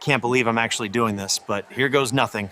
can't believe I'm actually doing this, but here goes nothing.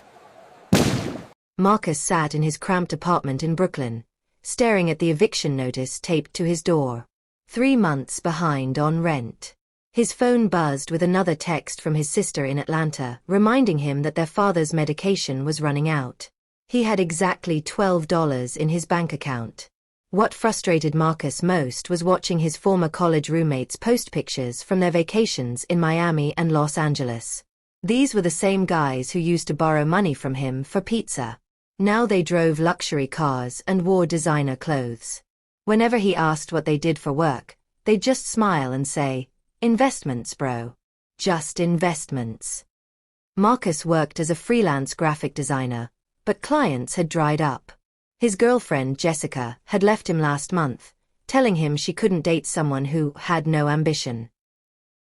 Marcus sat in his cramped apartment in Brooklyn, staring at the eviction notice taped to his door. 3 months behind on rent. His phone buzzed with another text from his sister in Atlanta, reminding him that their father's medication was running out. He had exactly $12 in his bank account. What frustrated Marcus most was watching his former college roommates post pictures from their vacations in Miami and Los Angeles. These were the same guys who used to borrow money from him for pizza. Now they drove luxury cars and wore designer clothes. Whenever he asked what they did for work, they'd just smile and say, "Investments, bro. Just investments." Marcus worked as a freelance graphic designer, but clients had dried up. His girlfriend, Jessica, had left him last month, telling him she couldn't date someone who had no ambition.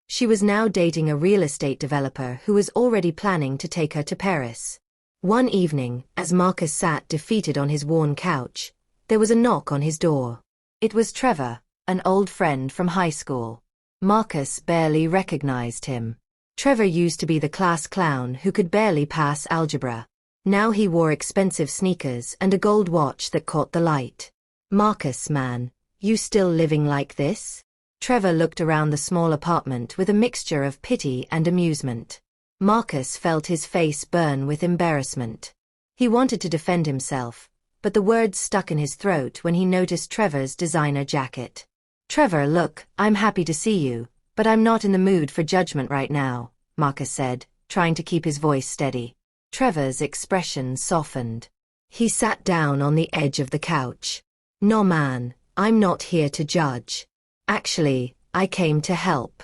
She was now dating a real estate developer who was already planning to take her to Paris. One evening, as Marcus sat defeated on his worn couch, there was a knock on his door. It was Trevor, an old friend from high school. Marcus barely recognized him. Trevor used to be the class clown who could barely pass algebra. Now he wore expensive sneakers and a gold watch that caught the light. "Marcus, man, you still living like this?" Trevor looked around the small apartment with a mixture of pity and amusement. Marcus felt his face burn with embarrassment. He wanted to defend himself, but the words stuck in his throat when he noticed Trevor's designer jacket. "Trevor, look, I'm happy to see you, but I'm not in the mood for judgment right now," Marcus said, trying to keep his voice steady. Trevor's expression softened. He sat down on the edge of the couch. "No man, I'm not here to judge. Actually, I came to help.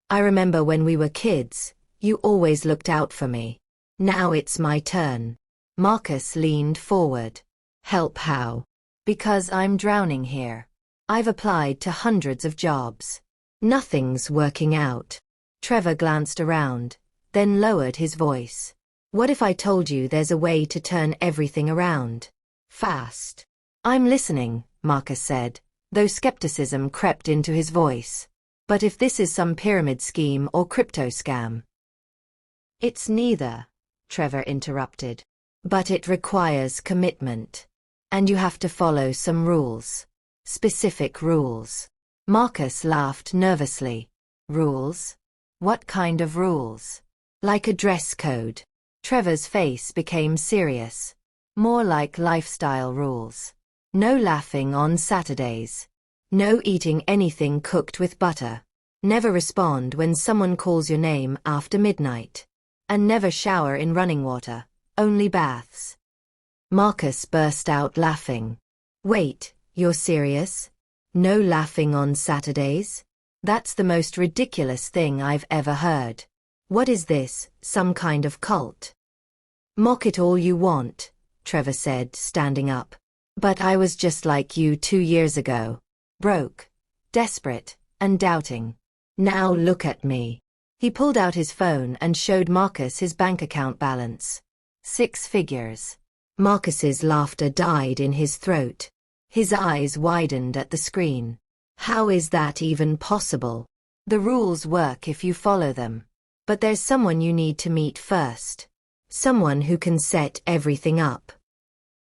I remember when we were kids, you always looked out for me. Now it's my turn." Marcus leaned forward. "Help how?" "Because I'm drowning here. I've applied to hundreds of jobs. Nothing's working out." Trevor glanced around, then lowered his voice. "What if I told you there's a way to turn everything around? Fast." "I'm listening," Marcus said, though skepticism crept into his voice. "But if this is some pyramid scheme or crypto scam?" "It's neither," Trevor interrupted. "But it requires commitment. And you have to follow some rules. Specific rules." Marcus laughed nervously. "Rules? What kind of rules?" "Like a dress code." Trevor's face became serious. "More like lifestyle rules. No laughing on Saturdays. No eating anything cooked with butter. Never respond when someone calls your name after midnight. And never shower in running water, only baths." Marcus burst out laughing. "Wait, you're serious? No laughing on Saturdays? That's the most ridiculous thing I've ever heard. What is this, some kind of cult?" "Mock it all you want," Trevor said, standing up. "But I was just like you 2 years ago. Broke, desperate, and doubting. Now look at me." He pulled out his phone and showed Marcus his bank account balance. 6 figures. Marcus's laughter died in his throat. His eyes widened at the screen. "How is that even possible?" "The rules work if you follow them. But there's someone you need to meet first. Someone who can set everything up."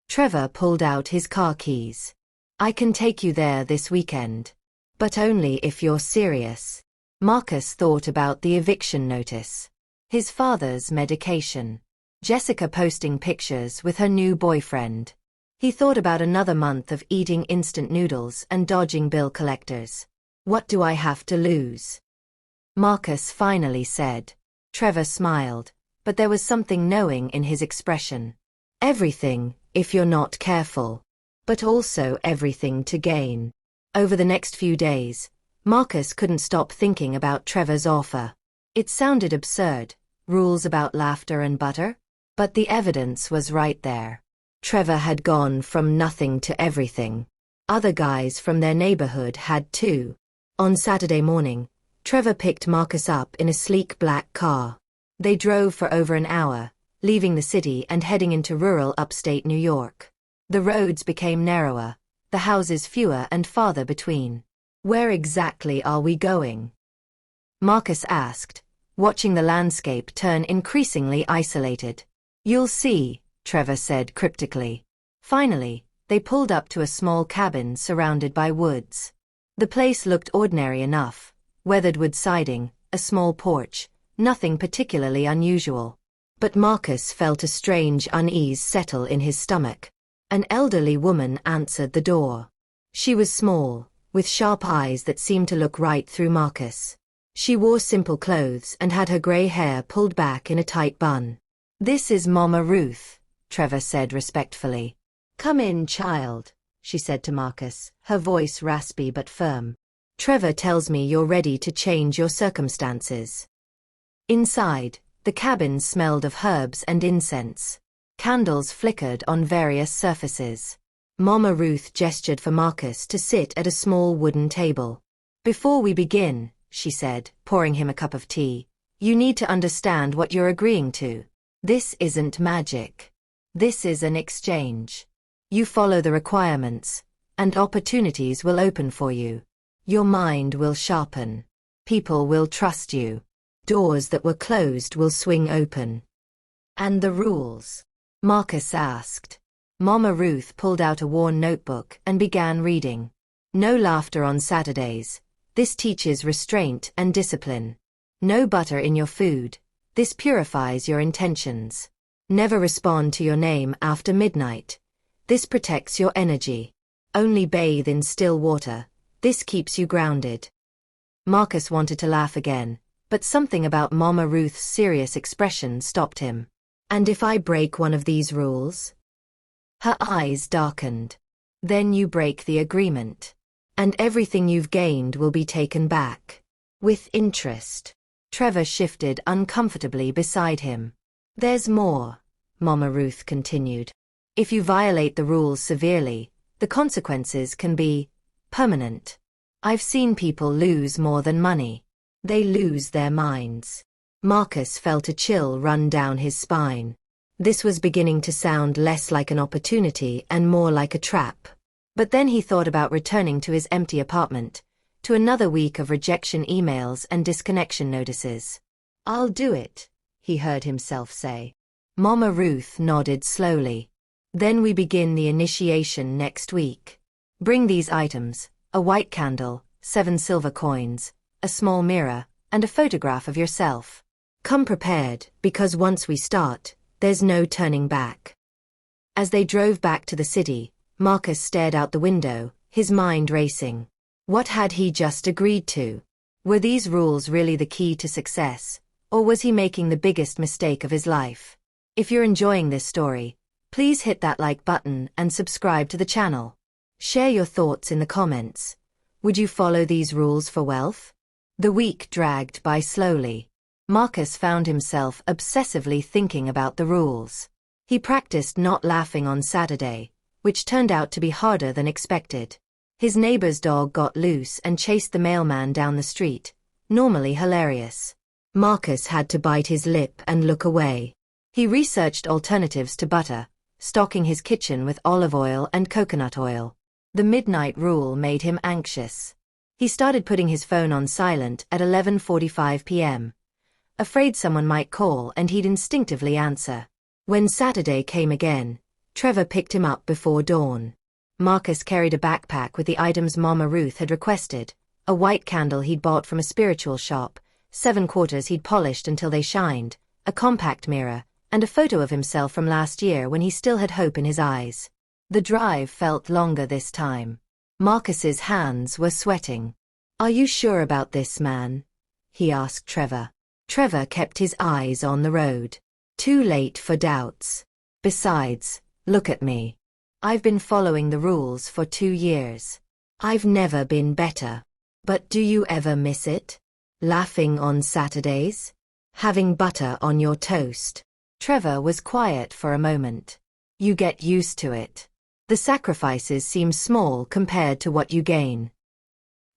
Trevor pulled out his car keys. "I can take you there this weekend. But only if you're serious." Marcus thought about the eviction notice. His father's medication. Jessica posting pictures with her new boyfriend. He thought about another month of eating instant noodles and dodging bill collectors. "What do I have to lose?" Marcus finally said. Trevor smiled, but there was something knowing in his expression. "Everything, if you're not careful. But also everything to gain." Over the next few days, Marcus couldn't stop thinking about Trevor's offer. It sounded absurd, rules about laughter and butter? But the evidence was right there. Trevor had gone from nothing to everything. Other guys from their neighborhood had too. On Saturday morning, Trevor picked Marcus up in a sleek black car. They drove for over an hour, leaving the city and heading into rural upstate New York. The roads became narrower, the houses fewer and farther between. "Where exactly are we going?" Marcus asked, watching the landscape turn increasingly isolated. "You'll see," Trevor said cryptically. Finally, they pulled up to a small cabin surrounded by woods. The place looked ordinary enough: weathered wood siding, a small porch, nothing particularly unusual. But Marcus felt a strange unease settle in his stomach. An elderly woman answered the door. She was small, with sharp eyes that seemed to look right through Marcus. She wore simple clothes and had her gray hair pulled back in a tight bun. "This is Mama Ruth," Trevor said respectfully. "Come in, child," she said to Marcus, her voice raspy but firm. "Trevor tells me you're ready to change your circumstances." Inside, the cabin smelled of herbs and incense. Candles flickered on various surfaces. Mama Ruth gestured for Marcus to sit at a small wooden table. "Before we begin," she said, pouring him a cup of tea, "you need to understand what you're agreeing to. This isn't magic. This is an exchange. You follow the requirements, and opportunities will open for you. Your mind will sharpen. People will trust you. Doors that were closed will swing open." "And the rules?" Marcus asked. Mama Ruth pulled out a worn notebook and began reading. "No laughter on Saturdays. This teaches restraint and discipline. No butter in your food. This purifies your intentions. Never respond to your name after midnight. This protects your energy. Only bathe in still water. This keeps you grounded." Marcus wanted to laugh again, but something about Mama Ruth's serious expression stopped him. "And if I break one of these rules?" Her eyes darkened. "Then you break the agreement. And everything you've gained will be taken back. With interest." Trevor shifted uncomfortably beside him. "There's more," Mama Ruth continued. "If you violate the rules severely, the consequences can be permanent. I've seen people lose more than money. They lose their minds." Marcus felt a chill run down his spine. This was beginning to sound less like an opportunity and more like a trap. But then he thought about returning to his empty apartment, to another week of rejection emails and disconnection notices. "I'll do it," he heard himself say. Mama Ruth nodded slowly. "Then we begin the initiation next week. Bring these items: a white candle, 7 silver coins, a small mirror, and a photograph of yourself. Come prepared, because once we start, there's no turning back." As they drove back to the city, Marcus stared out the window, his mind racing. What had he just agreed to? Were these rules really the key to success, or was he making the biggest mistake of his life? If you're enjoying this story, please hit that like button and subscribe to the channel. Share your thoughts in the comments. Would you follow these rules for wealth? The week dragged by slowly. Marcus found himself obsessively thinking about the rules. He practiced not laughing on Saturday, which turned out to be harder than expected. His neighbor's dog got loose and chased the mailman down the street, normally hilarious. Marcus had to bite his lip and look away. He researched alternatives to butter, stocking his kitchen with olive oil and coconut oil. The midnight rule made him anxious. He started putting his phone on silent at 11:45 p.m., afraid someone might call and he'd instinctively answer. When Saturday came again, Trevor picked him up before dawn. Marcus carried a backpack with the items Mama Ruth had requested: a white candle he'd bought from a spiritual shop, 7 quarters he'd polished until they shined, a compact mirror, and a photo of himself from last year when he still had hope in his eyes. The drive felt longer this time. Marcus's hands were sweating. "Are you sure about this, man?" he asked Trevor. Trevor kept his eyes on the road. "Too late for doubts. Besides, look at me. I've been following the rules for 2 years. I've never been better. But do you ever miss it? Laughing on Saturdays? Having butter on your toast?" Trevor was quiet for a moment. "You get used to it. The sacrifices seem small compared to what you gain."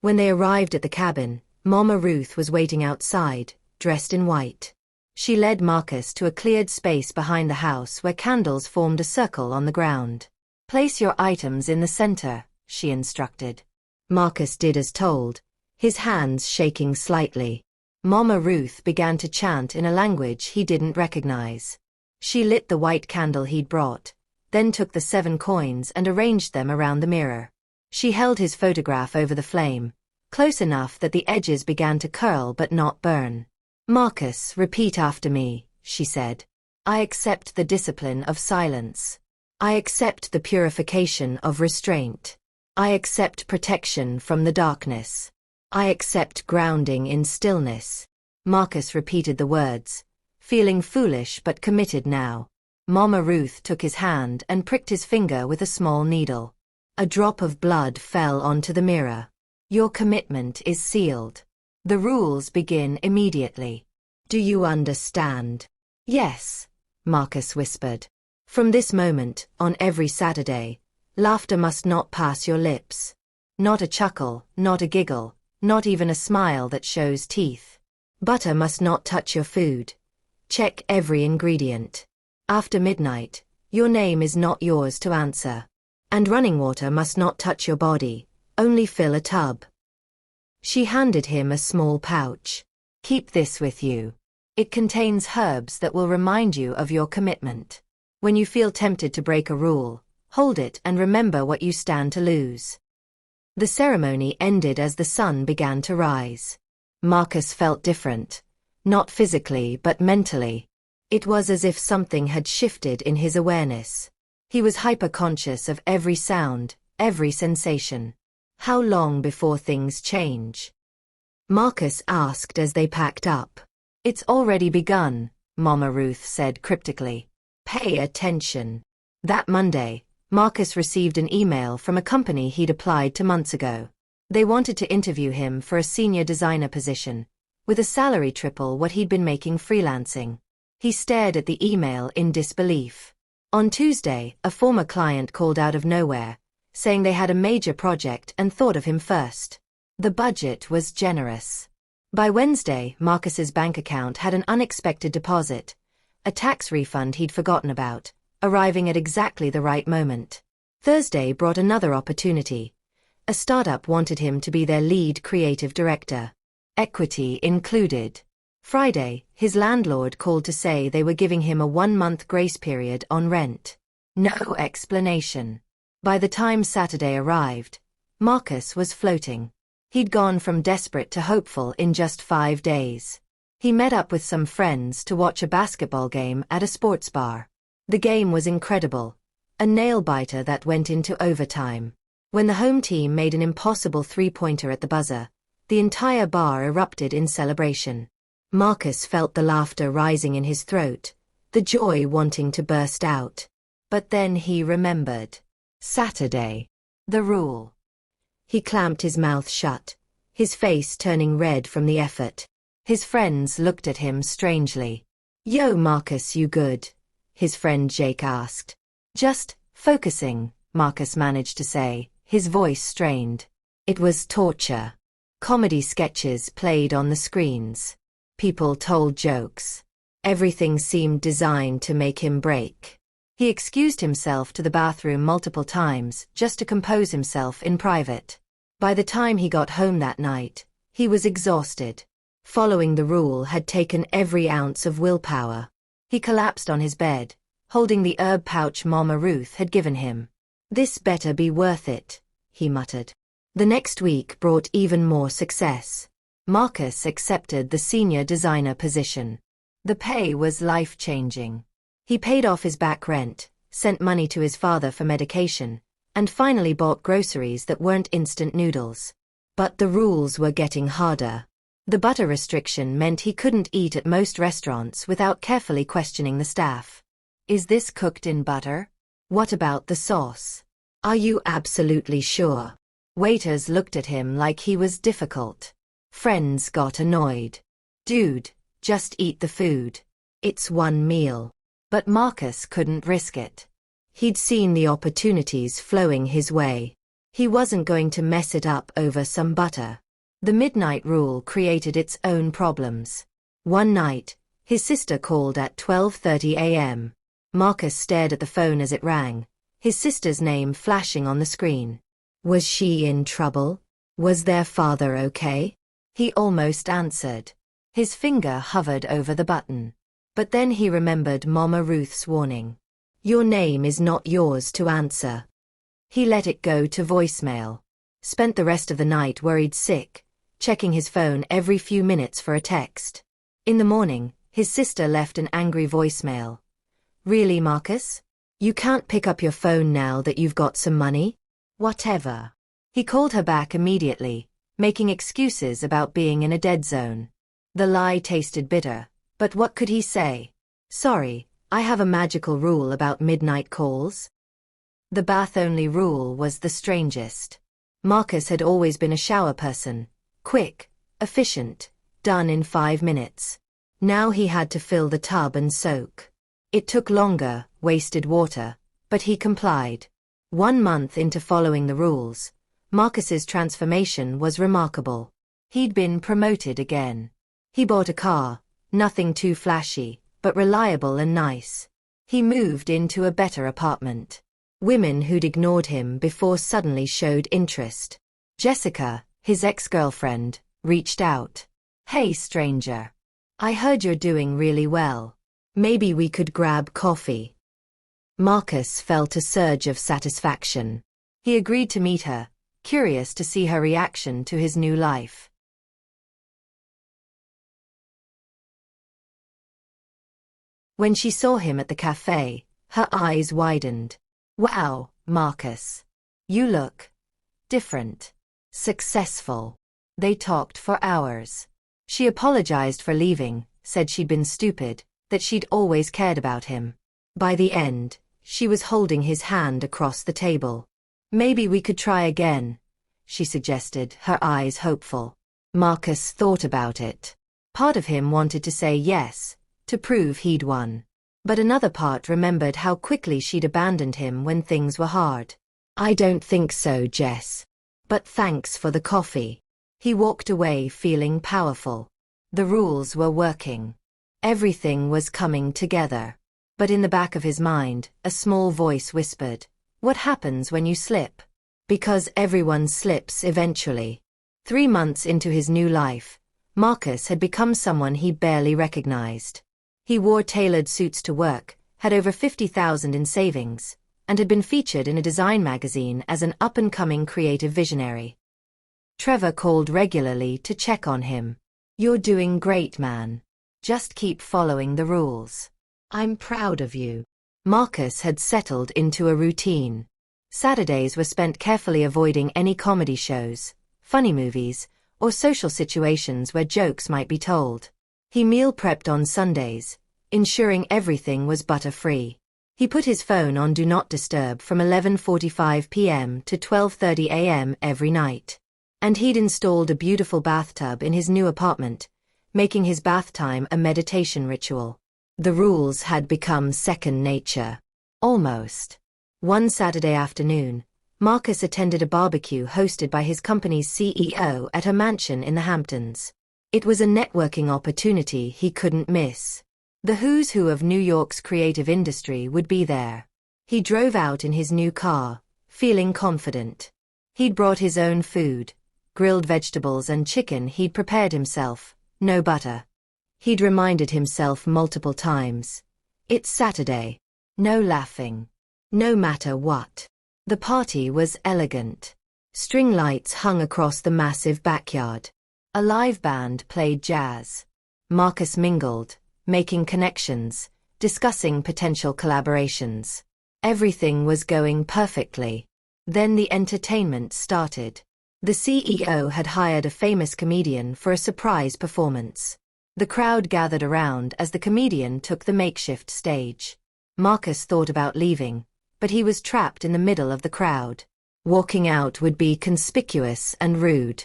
When they arrived at the cabin, Mama Ruth was waiting outside, dressed in white. She led Marcus to a cleared space behind the house where candles formed a circle on the ground. "Place your items in the center," she instructed. Marcus did as told, his hands shaking slightly. Mama Ruth began to chant in a language he didn't recognize. She lit the white candle he'd brought, then took the 7 coins and arranged them around the mirror. She held his photograph over the flame, close enough that the edges began to curl but not burn. "Marcus, repeat after me," she said. "I accept the discipline of silence. I accept the purification of restraint. I accept protection from the darkness. I accept grounding in stillness." Marcus repeated the words, feeling foolish but committed now. Mama Ruth took his hand and pricked his finger with a small needle. A drop of blood fell onto the mirror. "Your commitment is sealed. The rules begin immediately. Do you understand?" "Yes," Marcus whispered. "From this moment, on every Saturday, laughter must not pass your lips. Not a chuckle, not a giggle, not even a smile that shows teeth. Butter must not touch your food. Check every ingredient. After midnight, your name is not yours to answer. And running water must not touch your body, only fill a tub." She handed him a small pouch. "Keep this with you. It contains herbs that will remind you of your commitment. When you feel tempted to break a rule, hold it and remember what you stand to lose." The ceremony ended as the sun began to rise. Marcus felt different, not physically but mentally. It was as if something had shifted in his awareness. He was hyper-conscious of every sound, every sensation. "How long before things change?" Marcus asked as they packed up. "It's already begun," Mama Ruth said cryptically. "Pay attention." That Monday, Marcus received an email from a company he'd applied to months ago. They wanted to interview him for a senior designer position, with a salary triple what he'd been making freelancing. He stared at the email in disbelief. On Tuesday, a former client called out of nowhere, saying they had a major project and thought of him first. The budget was generous. By Wednesday, Marcus's bank account had an unexpected deposit, a tax refund he'd forgotten about, arriving at exactly the right moment. Thursday brought another opportunity. A startup wanted him to be their lead creative director. Equity included. Friday, his landlord called to say they were giving him a 1-month grace period on rent. No explanation. By the time Saturday arrived, Marcus was floating. He'd gone from desperate to hopeful in just 5 days. He met up with some friends to watch a basketball game at a sports bar. The game was incredible, a nail-biter that went into overtime. When the home team made an impossible 3-pointer at the buzzer, the entire bar erupted in celebration. Marcus felt the laughter rising in his throat, the joy wanting to burst out. But then he remembered. Saturday. The rule. He clamped his mouth shut, his face turning red from the effort. His friends looked at him strangely. "Yo, Marcus, you good?" his friend Jake asked. "Just focusing," Marcus managed to say, his voice strained. It was torture. Comedy sketches played on the screens. People told jokes. Everything seemed designed to make him break. He excused himself to the bathroom multiple times just to compose himself in private. By the time he got home that night, he was exhausted. Following the rule had taken every ounce of willpower. He collapsed on his bed, holding the herb pouch Mama Ruth had given him. "This better be worth it," he muttered. The next week brought even more success. Marcus accepted the senior designer position. The pay was life-changing. He paid off his back rent, sent money to his father for medication, and finally bought groceries that weren't instant noodles. But the rules were getting harder. The butter restriction meant he couldn't eat at most restaurants without carefully questioning the staff. "Is this cooked in butter? What about the sauce? Are you absolutely sure?" Waiters looked at him like he was difficult. Friends got annoyed. "Dude, just eat the food. It's one meal." But Marcus couldn't risk it. He'd seen the opportunities flowing his way. He wasn't going to mess it up over some butter. The midnight rule created its own problems. One night, his sister called at 12:30 a.m. Marcus stared at the phone as it rang, his sister's name flashing on the screen. Was she in trouble? Was their father okay? He almost answered. His finger hovered over the button. But then he remembered Mama Ruth's warning. Your name is not yours to answer. He let it go to voicemail. Spent the rest of the night worried sick, checking his phone every few minutes for a text. In the morning, his sister left an angry voicemail. Really, Marcus? You can't pick up your phone now that you've got some money? Whatever. He called her back immediately, making excuses about being in a dead zone. The lie tasted bitter, but what could he say? Sorry, I have a magical rule about midnight calls. The bath-only rule was the strangest. Marcus had always been a shower person. Quick, efficient, done in 5 minutes. Now he had to fill the tub and soak. It took longer, wasted water, but he complied. 1 month into following the rules, Marcus's transformation was remarkable. He'd been promoted again. He bought a car, nothing too flashy, but reliable and nice. He moved into a better apartment. Women who'd ignored him before suddenly showed interest. Jessica, his ex-girlfriend, reached out. Hey, stranger. I heard you're doing really well. Maybe we could grab coffee. Marcus felt a surge of satisfaction. He agreed to meet her, curious to see her reaction to his new life. When she saw him at the cafe, her eyes widened. Wow, Marcus. You look different. Successful. They talked for hours. She apologized for leaving, said she'd been stupid, that she'd always cared about him. By the end, she was holding his hand across the table. Maybe we could try again, she suggested, her eyes hopeful. Marcus thought about it. Part of him wanted to say yes, to prove he'd won. But another part remembered how quickly she'd abandoned him when things were hard. I don't think so, Jess. But thanks for the coffee. He walked away feeling powerful. The rules were working. Everything was coming together. But in the back of his mind, a small voice whispered, what happens when you slip? Because everyone slips eventually. 3 months into his new life, Marcus had become someone he barely recognized. He wore tailored suits to work, had over $50,000 in savings, and had been featured in a design magazine as an up-and-coming creative visionary. Trevor called regularly to check on him. You're doing great, man. Just keep following the rules. I'm proud of you. Marcus had settled into a routine. Saturdays were spent carefully avoiding any comedy shows, funny movies, or social situations where jokes might be told. He meal prepped on Sundays, ensuring everything was butter-free. He put his phone on Do Not Disturb from 11:45 p.m. to 12:30 a.m. every night. And he'd installed a beautiful bathtub in his new apartment, making his bath time a meditation ritual. The rules had become second nature. Almost. One Saturday afternoon, Marcus attended a barbecue hosted by his company's CEO at her mansion in the Hamptons. It was a networking opportunity he couldn't miss. The who's who of New York's creative industry would be there. He drove out in his new car, feeling confident. He'd brought his own food, grilled vegetables and chicken he'd prepared himself, no butter. He'd reminded himself multiple times. It's Saturday. No laughing. No matter what. The party was elegant. String lights hung across the massive backyard. A live band played jazz. Marcus mingled, making connections, discussing potential collaborations. Everything was going perfectly. Then the entertainment started. The CEO had hired a famous comedian for a surprise performance. The crowd gathered around as the comedian took the makeshift stage. Marcus thought about leaving, but he was trapped in the middle of the crowd. Walking out would be conspicuous and rude.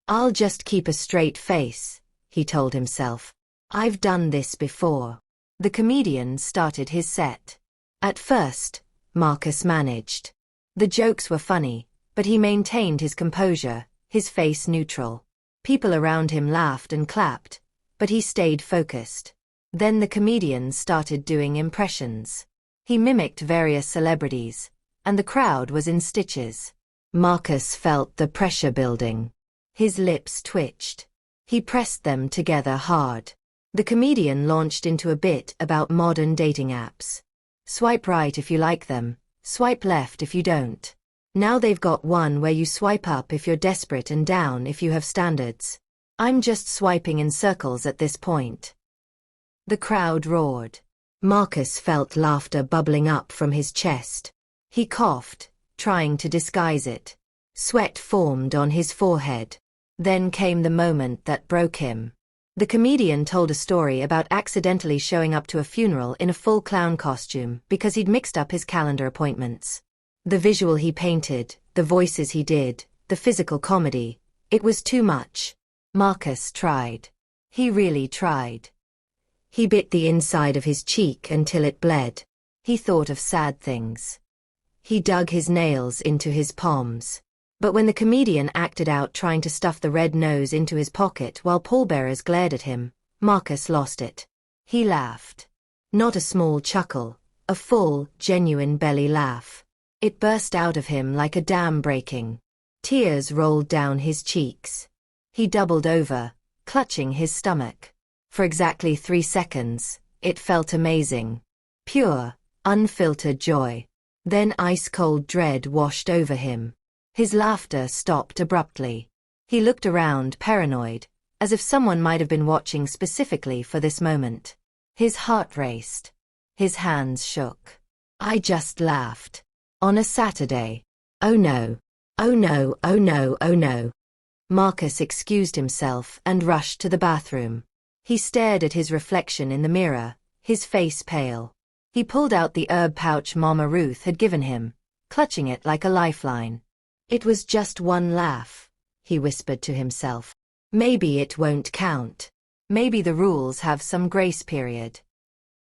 I'll just keep a straight face, he told himself. I've done this before. The comedian started his set. At first, Marcus managed. The jokes were funny, but he maintained his composure, his face neutral. People around him laughed and clapped, but he stayed focused. Then the comedian started doing impressions. He mimicked various celebrities, and the crowd was in stitches. Marcus felt the pressure building. His lips twitched. He pressed them together hard. The comedian launched into a bit about modern dating apps. Swipe right if you like them, swipe left if you don't. Now they've got one where you swipe up if you're desperate and down if you have standards. I'm just swiping in circles at this point. The crowd roared. Marcus felt laughter bubbling up from his chest. He coughed, trying to disguise it. Sweat formed on his forehead. Then came the moment that broke him. The comedian told a story about accidentally showing up to a funeral in a full clown costume because he'd mixed up his calendar appointments. The visual he painted, the voices he did, the physical comedy, it was too much. Marcus tried. He really tried. He bit the inside of his cheek until it bled. He thought of sad things. He dug his nails into his palms. But when the comedian acted out trying to stuff the red nose into his pocket while pallbearers glared at him, Marcus lost it. He laughed. Not a small chuckle, a full, genuine belly laugh. It burst out of him like a dam breaking. Tears rolled down his cheeks. He doubled over, clutching his stomach. For exactly 3 seconds, it felt amazing. Pure, unfiltered joy. Then ice-cold dread washed over him. His laughter stopped abruptly. He looked around, paranoid, as if someone might have been watching specifically for this moment. His heart raced. His hands shook. I just laughed. On a Saturday. Oh no. Oh no, oh no, oh no. Marcus excused himself and rushed to the bathroom. He stared at his reflection in the mirror, his face pale. He pulled out the herb pouch Mama Ruth had given him, clutching it like a lifeline. It was just one laugh, he whispered to himself. Maybe it won't count. Maybe the rules have some grace period.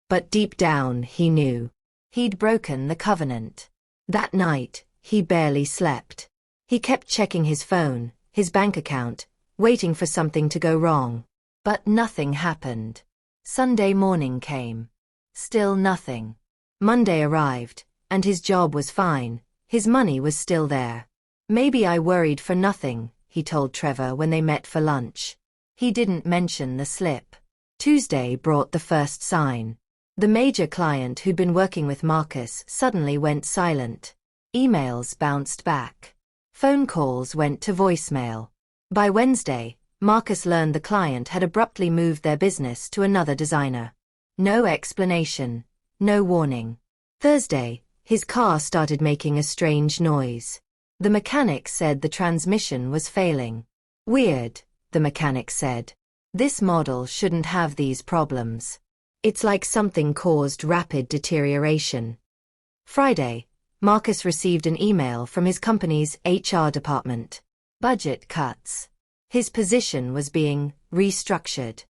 But deep down he knew. He'd broken the covenant. That night, he barely slept. He kept checking his phone, his bank account, waiting for something to go wrong. But nothing happened. Sunday morning came. Still nothing. Monday arrived, and his job was fine, his money was still there. Maybe I worried for nothing, he told Trevor when they met for lunch. He didn't mention the slip. Tuesday brought the first sign. The major client who'd been working with Marcus suddenly went silent. Emails bounced back. Phone calls went to voicemail. By Wednesday, Marcus learned the client had abruptly moved their business to another designer. No explanation, no warning. Thursday, his car started making a strange noise. The mechanic said the transmission was failing. Weird, the mechanic said. This model shouldn't have these problems. It's like something caused rapid deterioration. Friday, Marcus received an email from his company's HR department. Budget cuts. His position was being restructured.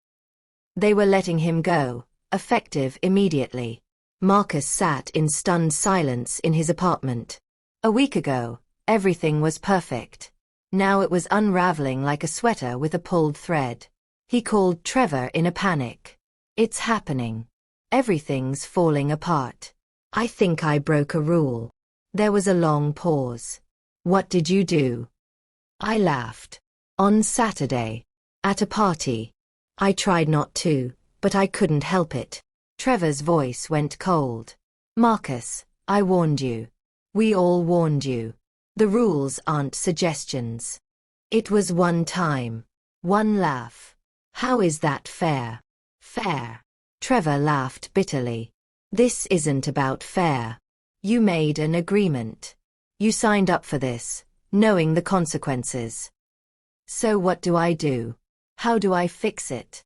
They were letting him go, effective immediately. Marcus sat in stunned silence in his apartment. A week ago, everything was perfect. Now it was unraveling like a sweater with a pulled thread. He called Trevor in a panic. It's happening. Everything's falling apart. I think I broke a rule. There was a long pause. What did you do? I laughed. On Saturday. At a party. I tried not to, but I couldn't help it. Trevor's voice went cold. Marcus, I warned you. We all warned you. The rules aren't suggestions. It was one time. One laugh. How is that fair? Fair. Trevor laughed bitterly. This isn't about fair. You made an agreement. You signed up for this, knowing the consequences. So what do I do? How do I fix it?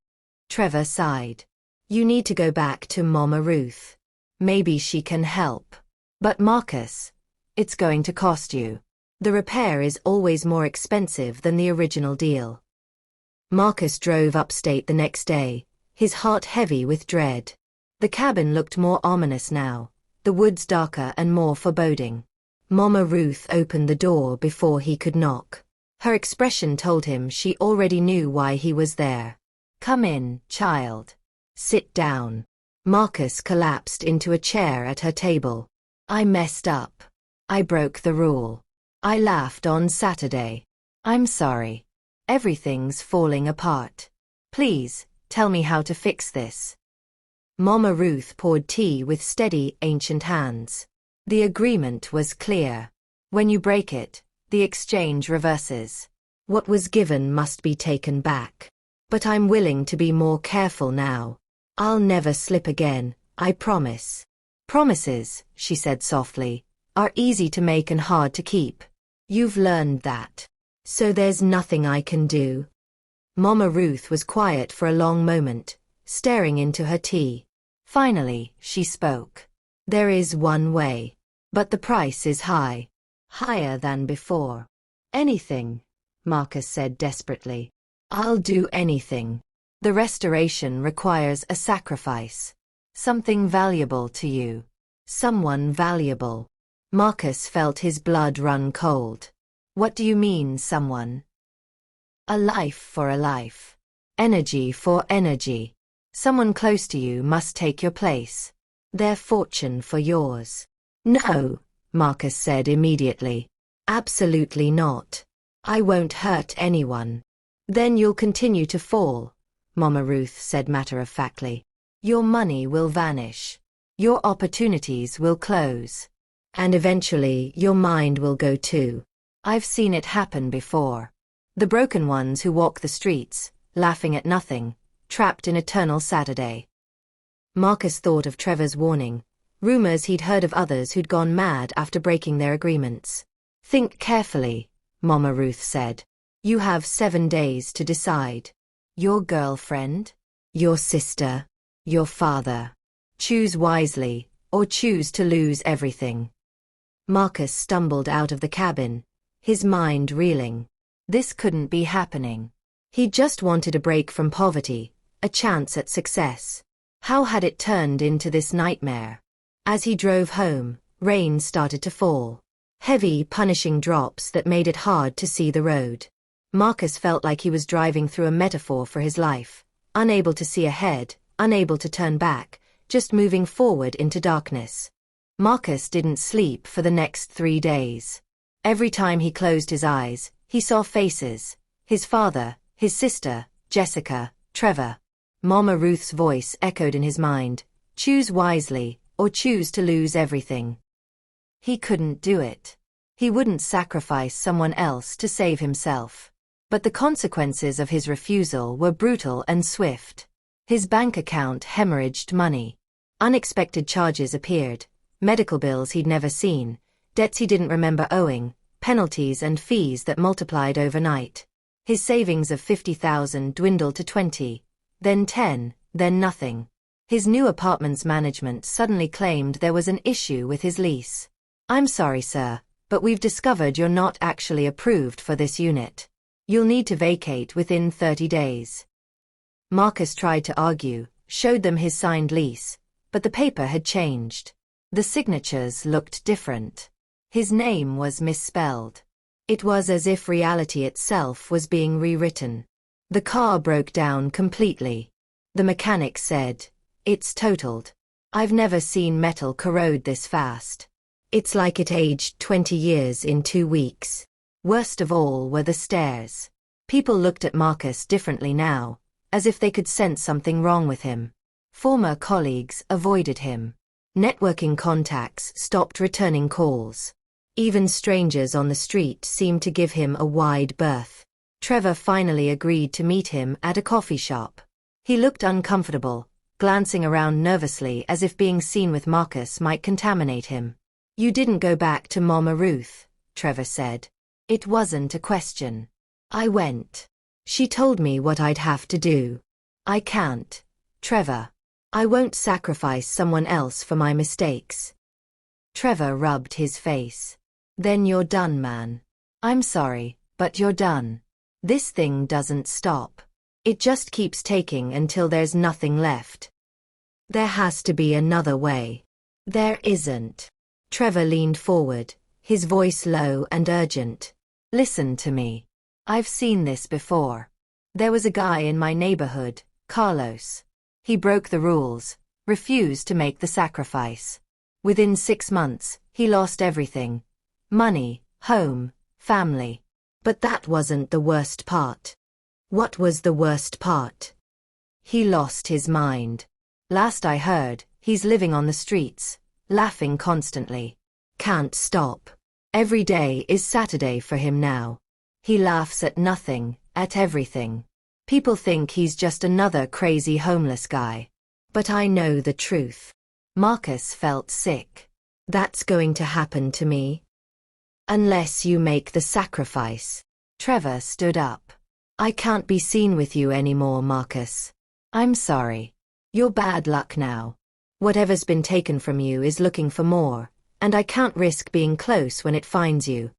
Trevor sighed. You need to go back to Mama Ruth. Maybe she can help. But Marcus, it's going to cost you. The repair is always more expensive than the original deal. Marcus drove upstate the next day, his heart heavy with dread. The cabin looked more ominous now, the woods darker and more foreboding. Mama Ruth opened the door before he could knock. Her expression told him she already knew why he was there. Come in, child. Sit down. Marcus collapsed into a chair at her table. I messed up. I broke the rule. I laughed on Saturday. I'm sorry. Everything's falling apart. Please, tell me how to fix this. Mama Ruth poured tea with steady, ancient hands. The agreement was clear. When you break it, the exchange reverses. What was given must be taken back. But I'm willing to be more careful now. I'll never slip again, I promise. Promises, she said softly, are easy to make and hard to keep. You've learned that. So there's nothing I can do. Mama Ruth was quiet for a long moment, staring into her tea. Finally, she spoke. There is one way. But the price is high. Higher than before. Anything, Marcus said desperately. I'll do anything. The restoration requires a sacrifice. Something valuable to you. Someone valuable. Marcus felt his blood run cold. What do you mean, someone? A life for a life. Energy for energy. Someone close to you must take your place. Their fortune for yours. No, Marcus said immediately. Absolutely not. I won't hurt anyone. Then you'll continue to fall, Mama Ruth said matter-of-factly. Your money will vanish. Your opportunities will close. And eventually your mind will go too. I've seen it happen before. The broken ones who walk the streets, laughing at nothing, trapped in eternal Saturday. Marcus thought of Trevor's warning, rumors he'd heard of others who'd gone mad after breaking their agreements. Think carefully, Mama Ruth said. You have 7 days to decide. Your girlfriend? Your sister? Your father? Choose wisely, or choose to lose everything. Marcus stumbled out of the cabin, his mind reeling. This couldn't be happening. He just wanted a break from poverty, a chance at success. How had it turned into this nightmare? As he drove home, rain started to fall. Heavy, punishing drops that made it hard to see the road. Marcus felt like he was driving through a metaphor for his life, unable to see ahead, unable to turn back, just moving forward into darkness. Marcus didn't sleep for the next 3 days. Every time he closed his eyes, he saw faces. His father, his sister, Jessica, Trevor. Mama Ruth's voice echoed in his mind. Choose wisely, or choose to lose everything. He couldn't do it. He wouldn't sacrifice someone else to save himself. But the consequences of his refusal were brutal and swift. His bank account hemorrhaged money. Unexpected charges appeared. Medical bills he'd never seen, debts he didn't remember owing, penalties and fees that multiplied overnight. His savings of $50,000 dwindled to 20, then 10, then nothing. His new apartment's management suddenly claimed there was an issue with his lease. I'm sorry, sir, but we've discovered you're not actually approved for this unit. You'll need to vacate within 30 days. Marcus tried to argue, showed them his signed lease, but the paper had changed. The signatures looked different. His name was misspelled. It was as if reality itself was being rewritten. The car broke down completely. The mechanic said, "It's totaled. I've never seen metal corrode this fast. It's like it aged 20 years in 2 weeks." Worst of all were the stares. People looked at Marcus differently now, as if they could sense something wrong with him. Former colleagues avoided him. Networking contacts stopped returning calls. Even strangers on the street seemed to give him a wide berth. Trevor finally agreed to meet him at a coffee shop. He looked uncomfortable, glancing around nervously as if being seen with Marcus might contaminate him. "You didn't go back to Mama Ruth," Trevor said. "It wasn't a question. I went. She told me what I'd have to do. I can't, Trevor. I won't sacrifice someone else for my mistakes." Trevor rubbed his face. "Then you're done, man. I'm sorry, but you're done. This thing doesn't stop. It just keeps taking until there's nothing left. There has to be another way." "There isn't." Trevor leaned forward, his voice low and urgent. "Listen to me. I've seen this before. There was a guy in my neighborhood, Carlos. He broke the rules, refused to make the sacrifice. Within 6 months, he lost everything. Money, home, family. But that wasn't the worst part. What was the worst part? He lost his mind. Last I heard, he's living on the streets, laughing constantly. Can't stop. Every day is Saturday for him now. He laughs at nothing, at everything. People think he's just another crazy homeless guy. But I know the truth. Marcus felt sick. That's going to happen to me. Unless you make the sacrifice. Trevor stood up. I can't be seen with you anymore, Marcus. I'm sorry. You're bad luck now. Whatever's been taken from you is looking for more, and I can't risk being close when it finds you.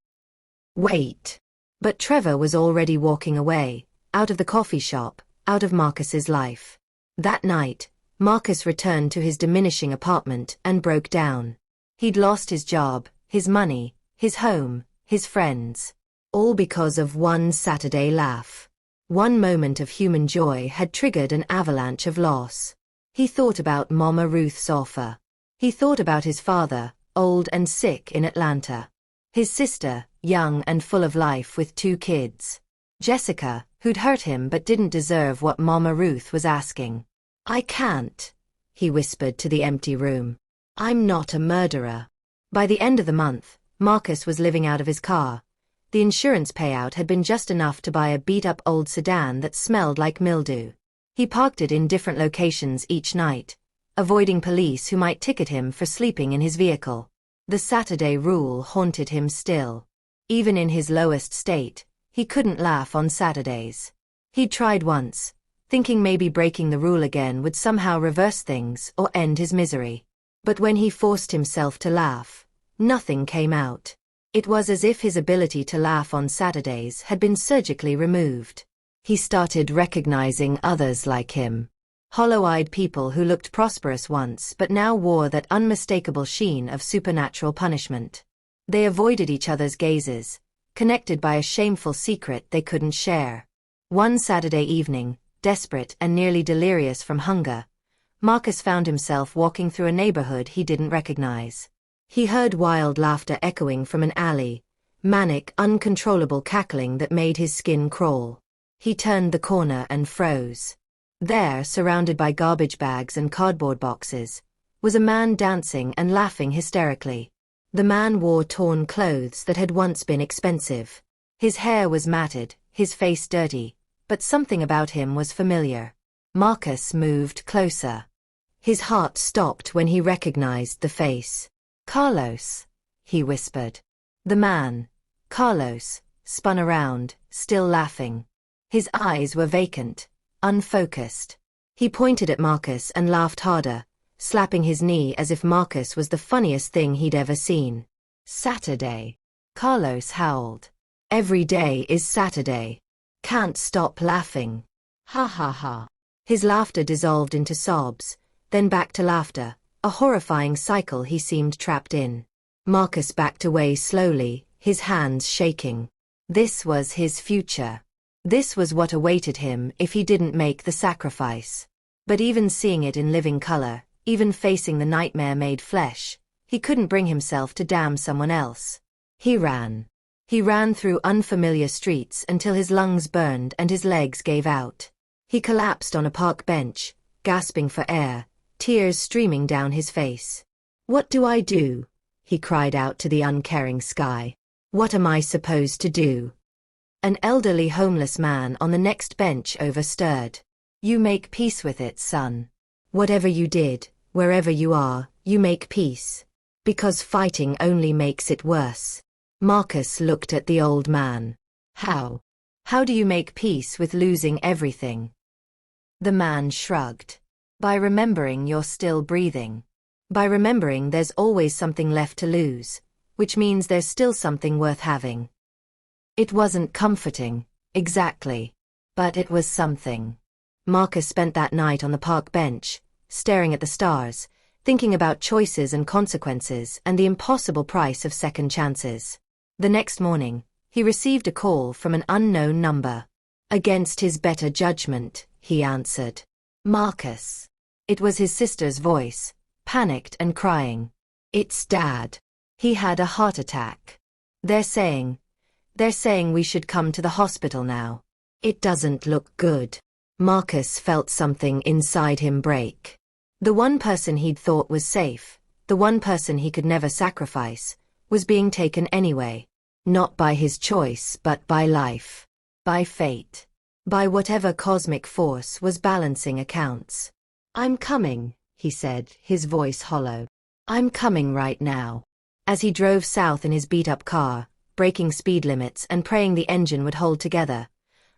Wait. But Trevor was already walking away, out of the coffee shop, out of Marcus's life. That night, Marcus returned to his diminishing apartment and broke down. He'd lost his job, his money, his home, his friends. All because of one Saturday laugh. One moment of human joy had triggered an avalanche of loss. He thought about Mama Ruth's offer. He thought about his father, old and sick in Atlanta. His sister, young and full of life with 2 kids. Jessica, who'd hurt him but didn't deserve what Mama Ruth was asking. I can't, he whispered to the empty room. I'm not a murderer. By the end of the month, Marcus was living out of his car. The insurance payout had been just enough to buy a beat-up old sedan that smelled like mildew. He parked it in different locations each night, avoiding police who might ticket him for sleeping in his vehicle. The Saturday rule haunted him still. Even in his lowest state, he couldn't laugh on Saturdays. He'd tried once, thinking maybe breaking the rule again would somehow reverse things or end his misery. But when he forced himself to laugh, nothing came out. It was as if his ability to laugh on Saturdays had been surgically removed. He started recognizing others like him. Hollow-eyed people who looked prosperous once but now wore that unmistakable sheen of supernatural punishment. They avoided each other's gazes, connected by a shameful secret they couldn't share. One Saturday evening, desperate and nearly delirious from hunger, Marcus found himself walking through a neighborhood he didn't recognize. He heard wild laughter echoing from an alley, manic, uncontrollable cackling that made his skin crawl. He turned the corner and froze. There, surrounded by garbage bags and cardboard boxes, was a man dancing and laughing hysterically. The man wore torn clothes that had once been expensive. His hair was matted, his face dirty, but something about him was familiar. Marcus moved closer. His heart stopped when he recognized the face. Carlos, he whispered. The man, Carlos, spun around, still laughing. His eyes were vacant, unfocused. He pointed at Marcus and laughed harder, slapping his knee as if Marcus was the funniest thing he'd ever seen. Saturday. Carlos howled. Every day is Saturday. Can't stop laughing. Ha ha ha. His laughter dissolved into sobs, then back to laughter, a horrifying cycle he seemed trapped in. Marcus backed away slowly, his hands shaking. This was his future. This was what awaited him if he didn't make the sacrifice. But even seeing it in living color, even facing the nightmare made flesh, he couldn't bring himself to damn someone else. He ran. He ran through unfamiliar streets until his lungs burned and his legs gave out. He collapsed on a park bench, gasping for air, tears streaming down his face. What do I do? He cried out to the uncaring sky. What am I supposed to do? An elderly homeless man on the next bench overstirred. You make peace with it, son. Whatever you did, wherever you are, you make peace. Because fighting only makes it worse. Marcus looked at the old man. How? How do you make peace with losing everything? The man shrugged. By remembering you're still breathing. By remembering there's always something left to lose, which means there's still something worth having. It wasn't comforting, exactly, but it was something. Marcus spent that night on the park bench, staring at the stars, thinking about choices and consequences and the impossible price of second chances. The next morning, he received a call from an unknown number. Against his better judgment, he answered. Marcus. It was his sister's voice, panicked and crying. It's Dad. He had a heart attack. They're saying we should come to the hospital now. It doesn't look good. Marcus felt something inside him break. The one person he'd thought was safe, the one person he could never sacrifice, was being taken anyway. Not by his choice but by life. By fate. By whatever cosmic force was balancing accounts. "I'm coming," he said, his voice hollow. "I'm coming right now." As he drove south in his beat-up car, breaking speed limits and praying the engine would hold together,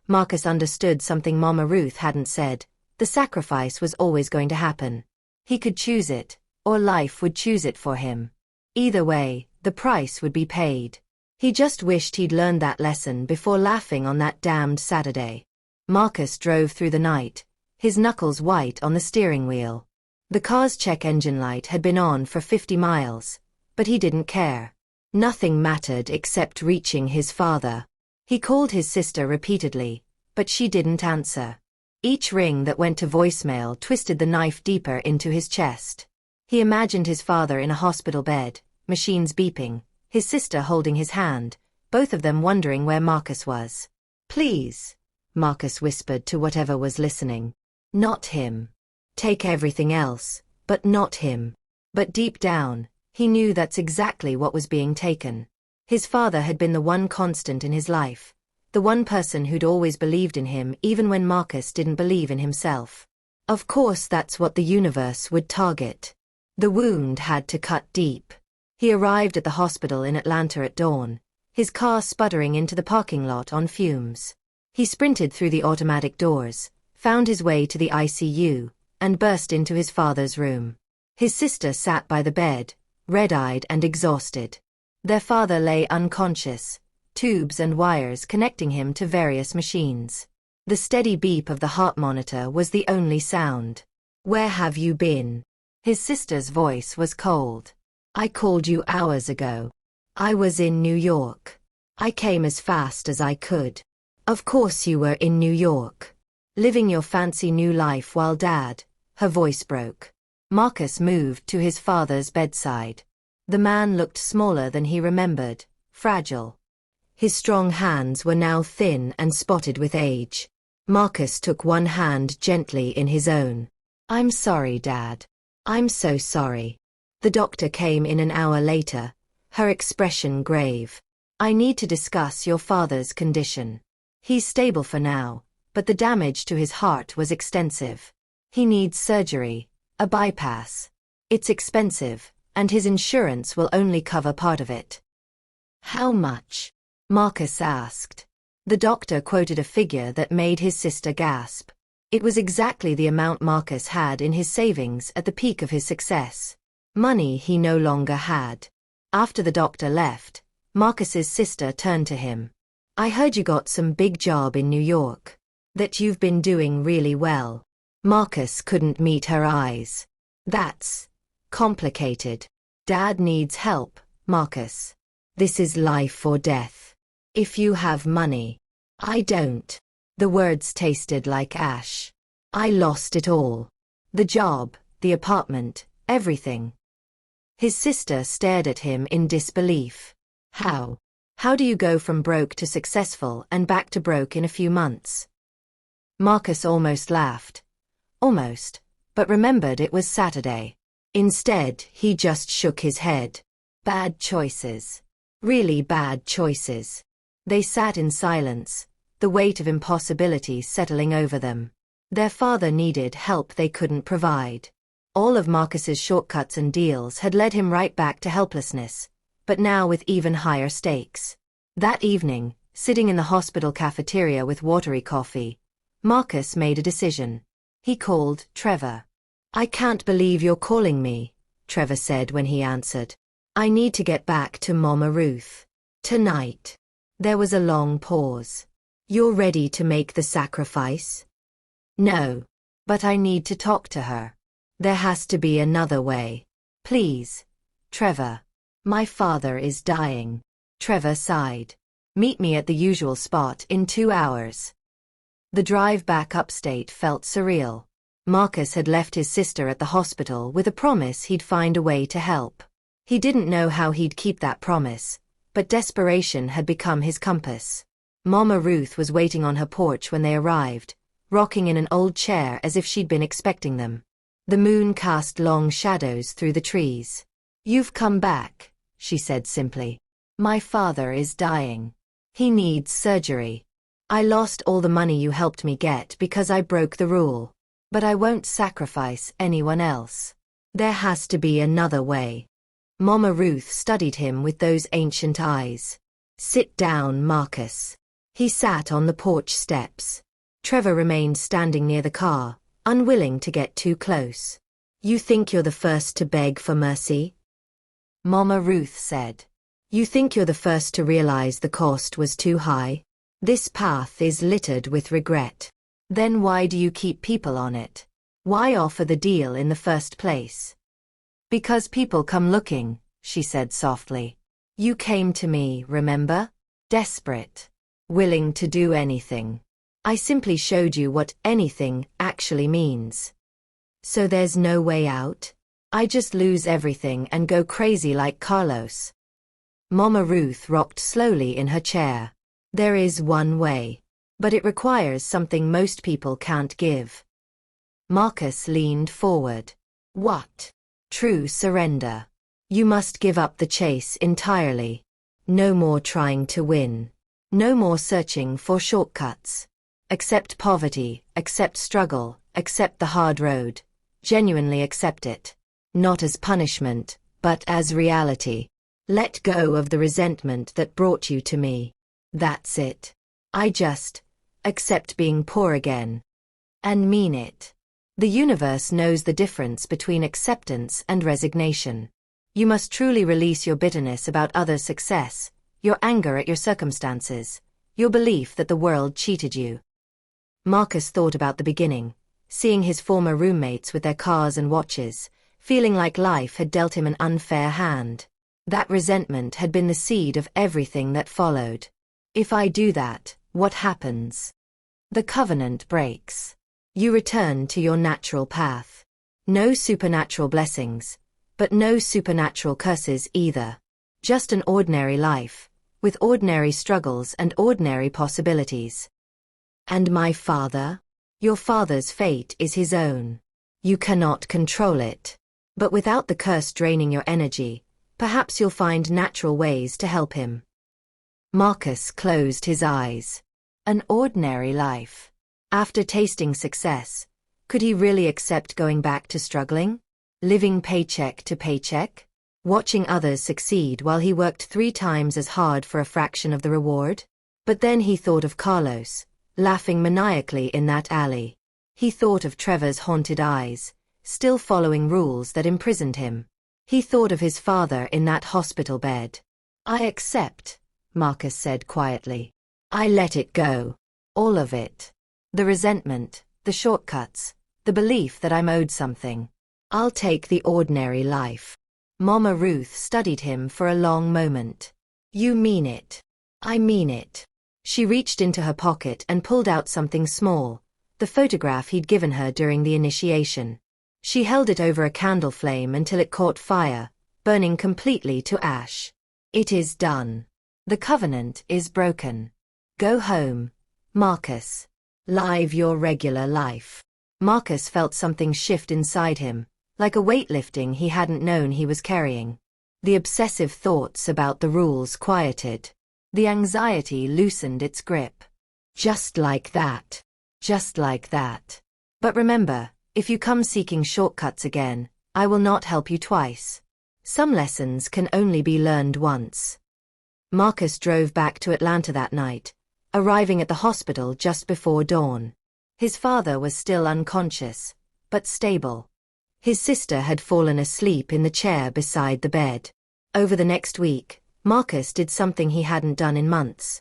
Marcus understood something Mama Ruth hadn't said. The sacrifice was always going to happen. He could choose it, or life would choose it for him. Either way, the price would be paid. He just wished he'd learned that lesson before laughing on that damned Saturday. Marcus drove through the night, his knuckles white on the steering wheel. The car's check engine light had been on for 50 miles, but he didn't care. Nothing mattered except reaching his father. He called his sister repeatedly, but she didn't answer. Each ring that went to voicemail twisted the knife deeper into his chest. He imagined his father in a hospital bed, machines beeping, his sister holding his hand, both of them wondering where Marcus was. "Please," Marcus whispered to whatever was listening. "Not him. Take everything else, but not him." But deep down, he knew that's exactly what was being taken. His father had been the one constant in his life, the one person who'd always believed in him even when Marcus didn't believe in himself. Of course that's what the universe would target. The wound had to cut deep. He arrived at the hospital in Atlanta at dawn, his car sputtering into the parking lot on fumes. He sprinted through the automatic doors, found his way to the ICU, and burst into his father's room. His sister sat by the bed, red-eyed and exhausted. Their father lay unconscious, tubes and wires connecting him to various machines. The steady beep of the heart monitor was the only sound. "Where have you been?" His sister's voice was cold. "I called you hours ago. I was in New York. I came as fast as I could." "Of course you were in New York. Living your fancy new life while Dad..." Her voice broke. Marcus moved to his father's bedside. The man looked smaller than he remembered, fragile. His strong hands were now thin and spotted with age. Marcus took one hand gently in his own. "I'm sorry, Dad. I'm so sorry." The doctor came in an hour later, her expression grave. "I need to discuss your father's condition. He's stable for now, but the damage to his heart was extensive. He needs surgery, a bypass. It's expensive, and his insurance will only cover part of it." "How much?" Marcus asked. The doctor quoted a figure that made his sister gasp. It was exactly the amount Marcus had in his savings at the peak of his success. Money he no longer had. After the doctor left, Marcus's sister turned to him. "I heard you got some big job in New York. That you've been doing really well." Marcus couldn't meet her eyes. "That's complicated. Dad needs help, Marcus. This is life or death. If you have money." "I don't." The words tasted like ash. "I lost it all. The job, the apartment, everything." His sister stared at him in disbelief. "How? How do you go from broke to successful and back to broke in a few months?" Marcus almost laughed. Almost, but remembered it was Saturday. Instead, he just shook his head. Bad choices. Really bad choices. They sat in silence, the weight of impossibility settling over them. Their father needed help they couldn't provide. All of Marcus's shortcuts and deals had led him right back to helplessness, but now with even higher stakes. That evening, sitting in the hospital cafeteria with watery coffee, Marcus made a decision. He called Trevor. "I can't believe you're calling me," Trevor said when he answered. "I need to get back to Mama Ruth. Tonight." There was a long pause. "You're ready to make the sacrifice?" "No. But I need to talk to her. There has to be another way. Please, Trevor. My father is dying." Trevor sighed. "Meet me at the usual spot in 2 hours." The drive back upstate felt surreal. Marcus had left his sister at the hospital with a promise he'd find a way to help. He didn't know how he'd keep that promise, but desperation had become his compass. Mama Ruth was waiting on her porch when they arrived, rocking in an old chair as if she'd been expecting them. The moon cast long shadows through the trees. "You've come back," she said simply. "My father is dying. He needs surgery. I lost all the money you helped me get because I broke the rule. But I won't sacrifice anyone else. There has to be another way." Mama Ruth studied him with those ancient eyes. "Sit down, Marcus." He sat on the porch steps. Trevor remained standing near the car, unwilling to get too close. "You think you're the first to beg for mercy?" Mama Ruth said. "You think you're the first to realize the cost was too high? This path is littered with regret. Then why do you keep people on it? Why offer the deal in the first place?" "Because people come looking," she said softly. "You came to me, remember? Desperate. Willing to do anything. I simply showed you what anything actually means." "So there's no way out? I just lose everything and go crazy like Carlos?" Mama Ruth rocked slowly in her chair. "There is one way. But it requires something most people can't give." Marcus leaned forward. "What?" "True surrender. You must give up the chase entirely. No more trying to win. No more searching for shortcuts. Accept poverty, accept struggle, accept the hard road. Genuinely accept it. Not as punishment, but as reality. Let go of the resentment that brought you to me. That's it. I just accept being poor again. And mean it. The universe knows the difference between acceptance and resignation. You must truly release your bitterness about others' success, your anger at your circumstances, your belief that the world cheated you." Marcus thought about the beginning, seeing his former roommates with their cars and watches, feeling like life had dealt him an unfair hand. That resentment had been the seed of everything that followed. "If I do that, what happens?" "The covenant breaks. You return to your natural path. No supernatural blessings, but no supernatural curses either. Just an ordinary life, with ordinary struggles and ordinary possibilities." "And my father?" "Your father's fate is his own. You cannot control it. But without the curse draining your energy, perhaps you'll find natural ways to help him." Marcus closed his eyes. An ordinary life. After tasting success, could he really accept going back to struggling? Living paycheck to paycheck? Watching others succeed while he worked 3 times as hard for a fraction of the reward? But then he thought of Carlos, laughing maniacally in that alley. He thought of Trevor's haunted eyes, still following rules that imprisoned him. He thought of his father in that hospital bed. "I accept," Marcus said quietly. "I let it go. All of it. The resentment, the shortcuts, the belief that I'm owed something. I'll take the ordinary life." Mama Ruth studied him for a long moment. "You mean it?" "I mean it." She reached into her pocket and pulled out something small, the photograph he'd given her during the initiation. She held it over a candle flame until it caught fire, burning completely to ash. "It is done. The covenant is broken. Go home, Marcus. Live your regular life." Marcus felt something shift inside him, like a weightlifting he hadn't known he was carrying. The obsessive thoughts about the rules quieted. The anxiety loosened its grip. Just like that. Just like that. "But remember, if you come seeking shortcuts again, I will not help you twice. Some lessons can only be learned once." Marcus drove back to Atlanta that night, arriving at the hospital just before dawn. His father was still unconscious, but stable. His sister had fallen asleep in the chair beside the bed. Over the next week, Marcus did something he hadn't done in months.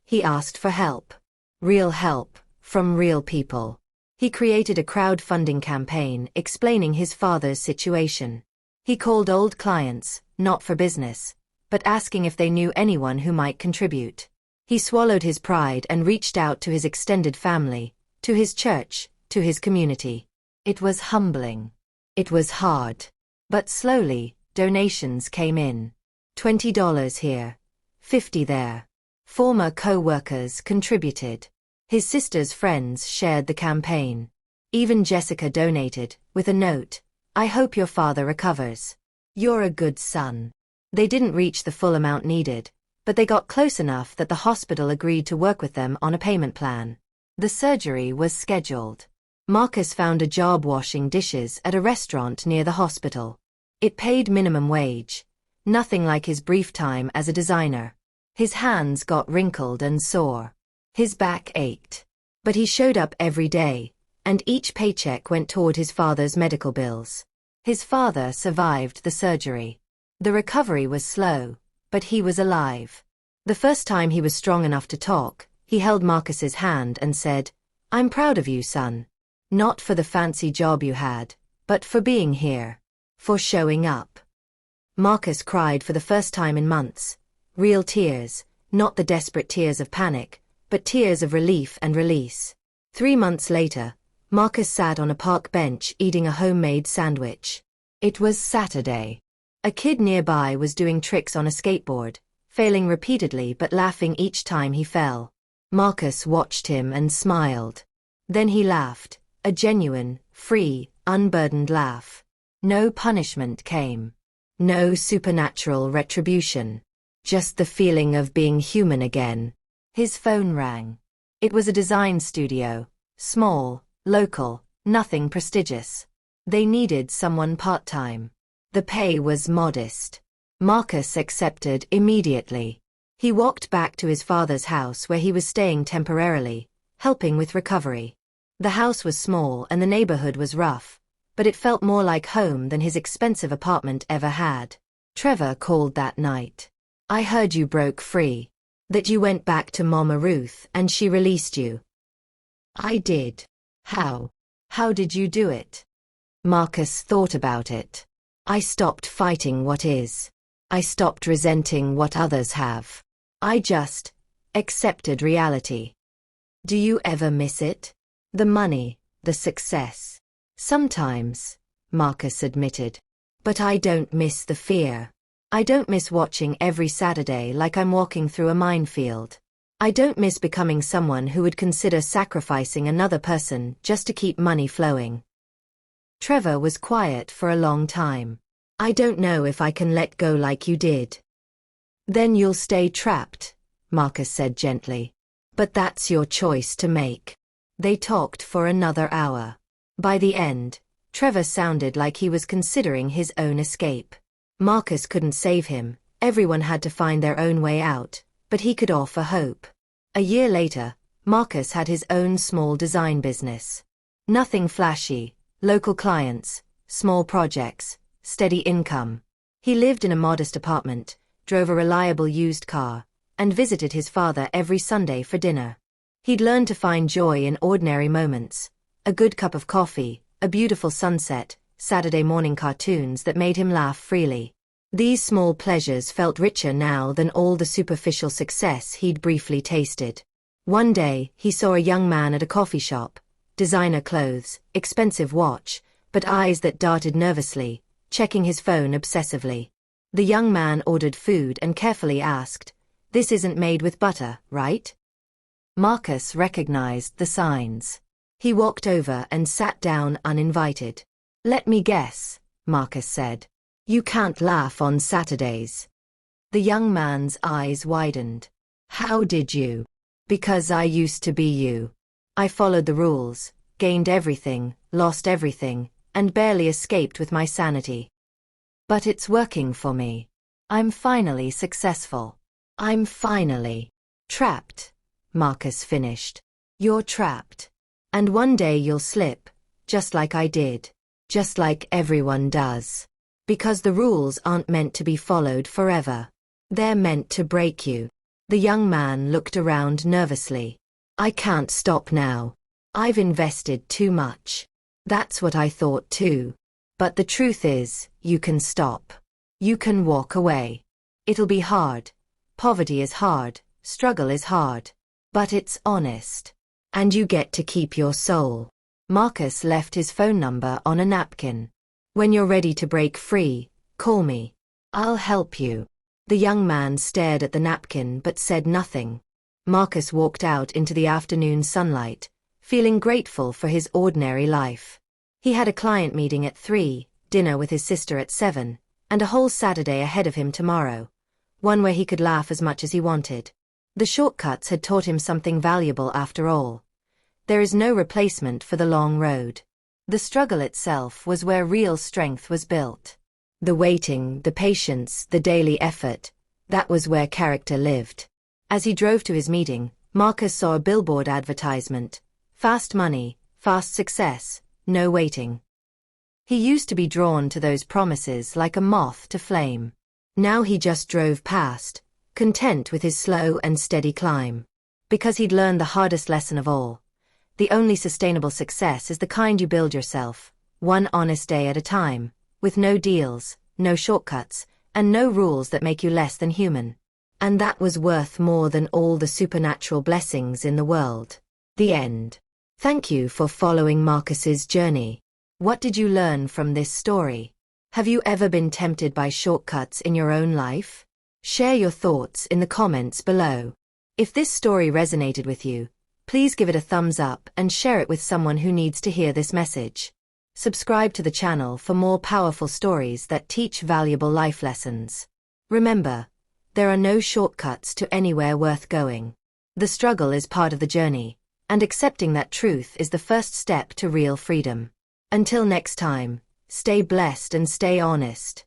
He asked for help. Real help, from real people. He created a crowdfunding campaign explaining his father's situation. He called old clients, not for business, but asking if they knew anyone who might contribute. He swallowed his pride and reached out to his extended family, to his church, to his community. It was humbling. It was hard. But slowly, donations came in. $20 here, $50 there. Former co-workers contributed. His sister's friends shared the campaign. Even Jessica donated, with a note, "I hope your father recovers. You're a good son." They didn't reach the full amount needed, but they got close enough that the hospital agreed to work with them on a payment plan. The surgery was scheduled. Marcus found a job washing dishes at a restaurant near the hospital. It paid minimum wage, nothing like his brief time as a designer. His hands got wrinkled and sore. His back ached. But he showed up every day, and each paycheck went toward his father's medical bills. His father survived the surgery. The recovery was slow, but he was alive. The first time he was strong enough to talk, he held Marcus's hand and said, "I'm proud of you, son. Not for the fancy job you had, but for being here. For showing up." Marcus cried for the first time in months. Real tears, not the desperate tears of panic, but tears of relief and release. 3 months later, Marcus sat on a park bench eating a homemade sandwich. It was Saturday. A kid nearby was doing tricks on a skateboard, failing repeatedly but laughing each time he fell. Marcus watched him and smiled. Then he laughed, a genuine, free, unburdened laugh. No punishment came. No supernatural retribution. Just the feeling of being human again. His phone rang. It was a design studio. Small, local, nothing prestigious. They needed someone part-time. The pay was modest. Marcus accepted immediately. He walked back to his father's house where he was staying temporarily, helping with recovery. The house was small and the neighborhood was rough, but it felt more like home than his expensive apartment ever had. Trevor called that night. "I heard you broke free. That you went back to Mama Ruth and she released you." "I did." "How? How did you do it?" Marcus thought about it. "I stopped fighting what is. I stopped resenting what others have. I just accepted reality." "Do you ever miss it? The money, the success?" "Sometimes," Marcus admitted. "But I don't miss the fear. I don't miss watching every Saturday like I'm walking through a minefield. I don't miss becoming someone who would consider sacrificing another person just to keep money flowing." Trevor was quiet for a long time. "I don't know if I can let go like you did." "Then you'll stay trapped," Marcus said gently. "But that's your choice to make." They talked for another hour. By the end, Trevor sounded like he was considering his own escape. Marcus couldn't save him, everyone had to find their own way out, but he could offer hope. A year later, Marcus had his own small design business. Nothing flashy, local clients, small projects, steady income. He lived in a modest apartment, drove a reliable used car, and visited his father every Sunday for dinner. He'd learned to find joy in ordinary moments, a good cup of coffee, a beautiful sunset, Saturday morning cartoons that made him laugh freely. These small pleasures felt richer now than all the superficial success he'd briefly tasted. One day, he saw a young man at a coffee shop, designer clothes, expensive watch, but eyes that darted nervously, checking his phone obsessively. The young man ordered food and carefully asked, "This isn't made with butter, right?" Marcus recognized the signs. He walked over and sat down uninvited. "Let me guess," Marcus said. "You can't laugh on Saturdays." The young man's eyes widened. "How did you?" "Because I used to be you. I followed the rules, gained everything, lost everything, and barely escaped with my sanity. But it's working for me. I'm finally successful. I'm finally trapped," Marcus finished. "You're trapped. And one day you'll slip, just like I did. Just like everyone does. Because the rules aren't meant to be followed forever. They're meant to break you." The young man looked around nervously. "I can't stop now. I've invested too much." "That's what I thought too. But the truth is, you can stop. You can walk away. It'll be hard. Poverty is hard, struggle is hard. But it's honest. And you get to keep your soul." Marcus left his phone number on a napkin. "When you're ready to break free, call me. I'll help you." The young man stared at the napkin but said nothing. Marcus walked out into the afternoon sunlight, feeling grateful for his ordinary life. He had a client meeting at 3, dinner with his sister at 7, and a whole Saturday ahead of him tomorrow, one where he could laugh as much as he wanted. The shortcuts had taught him something valuable after all. There is no replacement for the long road. The struggle itself was where real strength was built. The waiting, the patience, the daily effort, that was where character lived. As he drove to his meeting, Marcus saw a billboard advertisement: fast money, fast success, no waiting. He used to be drawn to those promises like a moth to flame. Now he just drove past, content with his slow and steady climb. Because he'd learned the hardest lesson of all. The only sustainable success is the kind you build yourself, one honest day at a time, with no deals, no shortcuts, and no rules that make you less than human. And that was worth more than all the supernatural blessings in the world. The end. Thank you for following Marcus's journey. What did you learn from this story? Have you ever been tempted by shortcuts in your own life? Share your thoughts in the comments below. If this story resonated with you, please give it a thumbs up and share it with someone who needs to hear this message. Subscribe to the channel for more powerful stories that teach valuable life lessons. Remember, there are no shortcuts to anywhere worth going. The struggle is part of the journey, and accepting that truth is the first step to real freedom. Until next time, stay blessed and stay honest.